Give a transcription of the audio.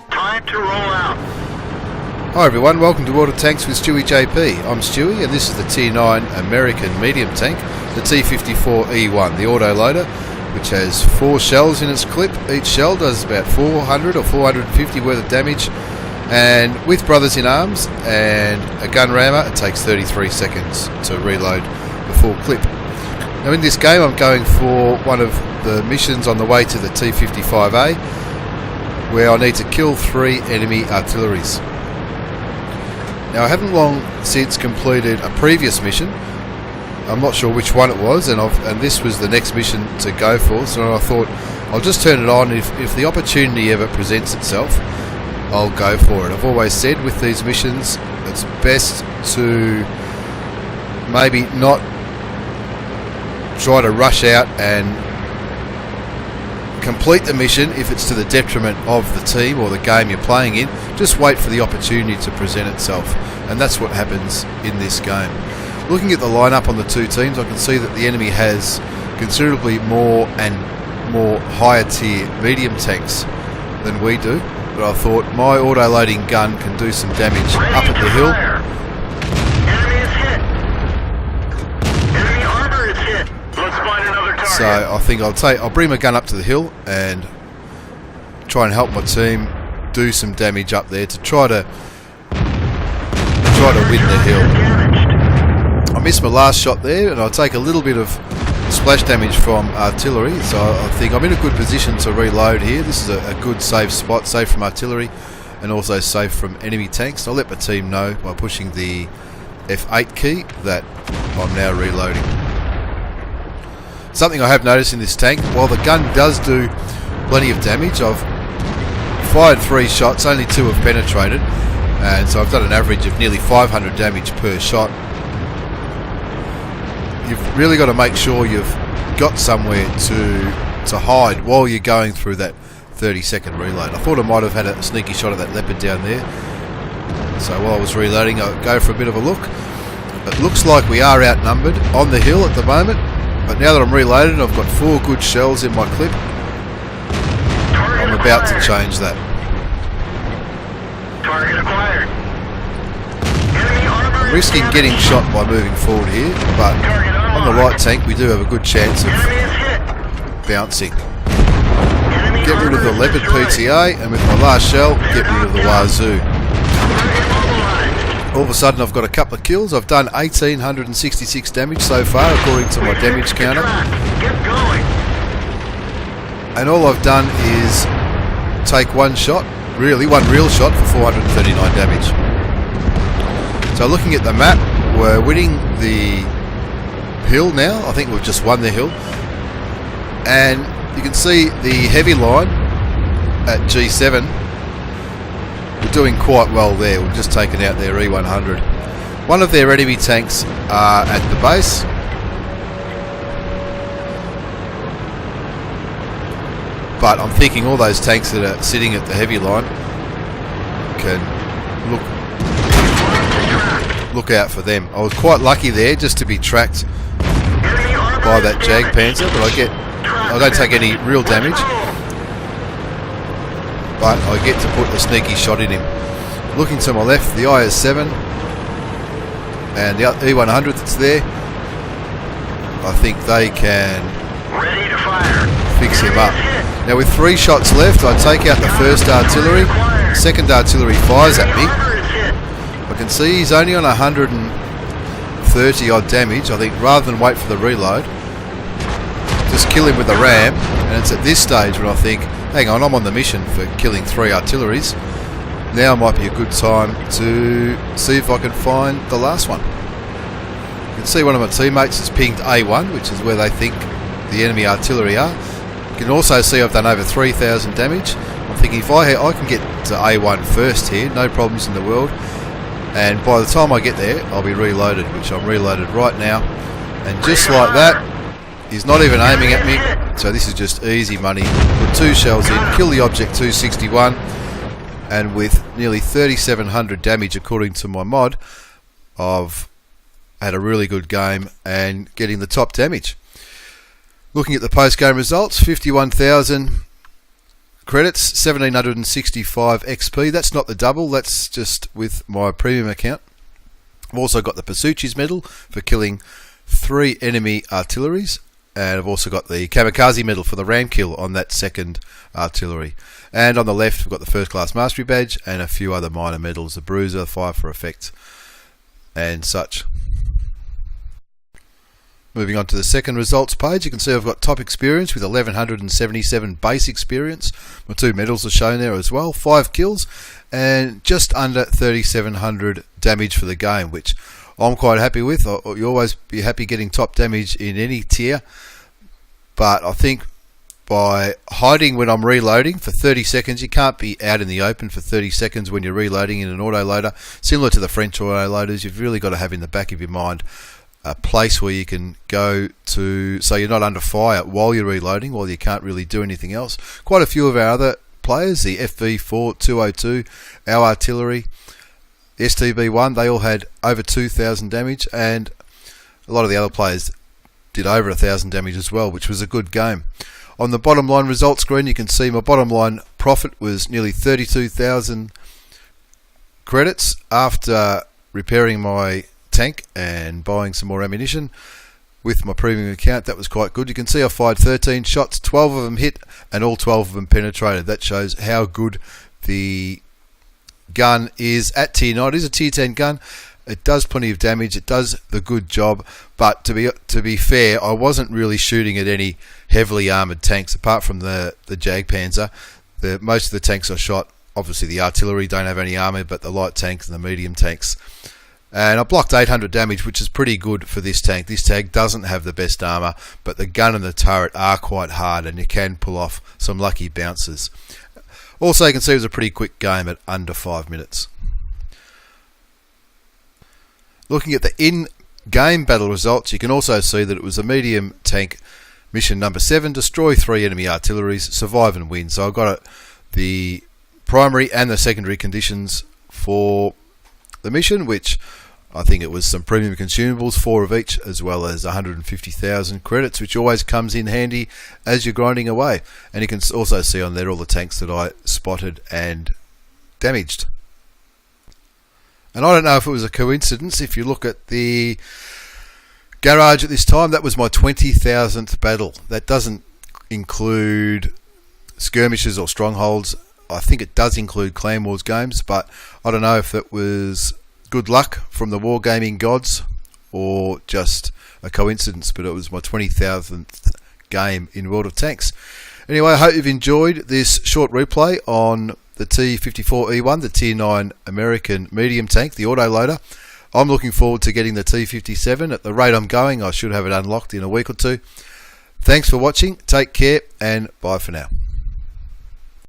Time to roll out. Hi everyone, welcome to World of Tanks with Stewie JP. I'm Stewie and this is the Tier 9 American medium tank, the T-54E1, the auto-loader, which has 4 shells in its clip. Each shell does about 400 or 450 worth of damage, and with brothers in arms and a gun rammer, it takes 33 seconds to reload the full clip. Now in this game I'm going for one of the missions on the way to the T-55A, where I need to kill 3 enemy artilleries. Now I haven't long since completed a previous mission. I'm not sure which one it was, and this was the next mission to go for, so I thought I'll just turn it on. If the opportunity ever presents itself, I'll go for it. I've always said with these missions it's best to maybe not try to rush out and complete the mission if it's to the detriment of the team or the game you're playing in. Just wait for the opportunity to present itself, and that's what happens in this game. Looking at the lineup on the two teams, I can see that the enemy has considerably more higher tier medium tanks than we do, but I thought my auto-loading gun can do some damage up at the hill. Enemy is hit. Enemy armor is hit. Let's find another target. So I think I'll bring my gun up to the hill and try and help my team do some damage up there to try to win the hill. I missed my last shot there, and I'll take a little bit of splash damage from artillery, so I think I'm in a good position to reload here. This is a good safe spot, safe from artillery and also safe from enemy tanks. I'll let my team know by pushing the F8 key that I'm now reloading. Something I have noticed in this tank, while the gun does do plenty of damage, I've fired 3 shots, only 2 have penetrated, and so I've done an average of nearly 500 damage per shot. You've really got to make sure you've got somewhere to hide while you're going through that 30-second reload. I thought I might have had a sneaky shot at that leopard down there, so while I was reloading I'll go for a bit of a look. It looks like we are outnumbered on the hill at the moment, but now that I'm reloaded, I've got 4 good shells in my clip. I'm about to change that. Target acquired. I'm risking getting shot by moving forward here, but on the light tank we do have a good chance of bouncing. Get rid of the leopard PTA, and with my last shell, get rid of the Wazoo. All of a sudden I've got a couple of kills. I've done 1,866 damage so far according to my damage counter. And all I've done is take one shot, really one real shot, for 439 damage. So looking at the map, we're winning the hill now. I think we've just won the hill. And you can see the heavy line at G7. We're doing quite well there. We've just taken out their E100. One of their enemy tanks are at the base. But I'm thinking all those tanks that are sitting at the heavy line can look out for them. I was quite lucky there just to be tracked by that Jag Panzer, but I don't take any real damage, but I get to put a sneaky shot in him. Looking to my left, the IS-7 and the E100 that's there, I think they can fix him up. Now with 3 shots left, I take out the first artillery. Second artillery fires at me. I can see he's only on 130 odd damage. I think rather than wait for the reload, just kill him with a ram. And it's at this stage when I think, hang on, I'm on the mission for killing 3 artilleries. Now might be a good time to see if I can find the last one. You can see one of my teammates has pinged A1, which is where they think the enemy artillery are. You can also see I've done over 3,000 damage. I'm thinking if I can get to A1 first here, no problems in the world. And by the time I get there, I'll be reloaded, which I'm reloaded right now. And just like that, he's not even aiming at me. So this is just easy money. Put 2 shells in, kill the object 261. And with nearly 3,700 damage according to my mod, I've had a really good game and getting the top damage. Looking at the post-game results, 51,000 credits, 1,765 XP. That's not the double, that's just with my premium account. I've also got the Pasucci's medal for killing 3 enemy artilleries, and I've also got the Kamikaze medal for the ram kill on that second artillery. And on the left we've got the first class mastery badge and a few other minor medals, the bruiser, fire for effect and such. Moving on to the second results page, you can see I've got top experience with 1177 base experience. My 2 medals are shown there as well, 5 kills and just under 3700 damage for the game, which I'm quite happy with. You always be happy getting top damage in any tier, but I think by hiding when I'm reloading for 30 seconds, you can't be out in the open for 30 seconds when you're reloading in an autoloader. Similar to the French autoloaders, you've really got to have in the back of your mind a place where you can go to so you're not under fire while you're reloading, while you can't really do anything else. Quite a few of our other players, the FV4, 202, our artillery, the STB1, they all had over 2,000 damage, and a lot of the other players did over 1,000 damage as well, which was a good game. On the bottom line results screen, you can see my bottom line profit was nearly 32,000 credits after repairing my tank and buying some more ammunition with my premium account. That was quite good. You can see I fired 13 shots, 12 of them hit and all 12 of them penetrated. That shows how good the gun is at tier 9. It is a tier 10 gun. It does plenty of damage, it does the good job, but to be fair, I wasn't really shooting at any heavily armoured tanks apart from the Jagdpanzer. Most of the tanks I shot, obviously the artillery don't have any armour, but the light tanks and the medium tanks. And I blocked 800 damage, which is pretty good for this tank. This tank doesn't have the best armour, but the gun and the turret are quite hard and you can pull off some lucky bounces. Also, you can see it was a pretty quick game at under 5 minutes. Looking at the in-game battle results, you can also see that it was a medium tank mission number 7, destroy 3 enemy artilleries, survive and win. So I've got the primary and the secondary conditions for the mission, which I think it was some premium consumables, 4 of each, as well as 150,000 credits, which always comes in handy as you're grinding away. And you can also see on there all the tanks that I spotted and damaged. And I don't know if it was a coincidence, if you look at the garage at this time, that was my 20,000th battle. That doesn't include skirmishes or strongholds. I think it does include Clan Wars games, but I don't know if that was good luck from the wargaming gods or just a coincidence, but it was my 20,000th game in World of Tanks. Anyway, I hope you've enjoyed this short replay on the T54E1, the Tier 9 American medium tank, the autoloader. I'm looking forward to getting the T57. At the rate I'm going, I should have it unlocked in a week or two. Thanks for watching, take care, and bye for now.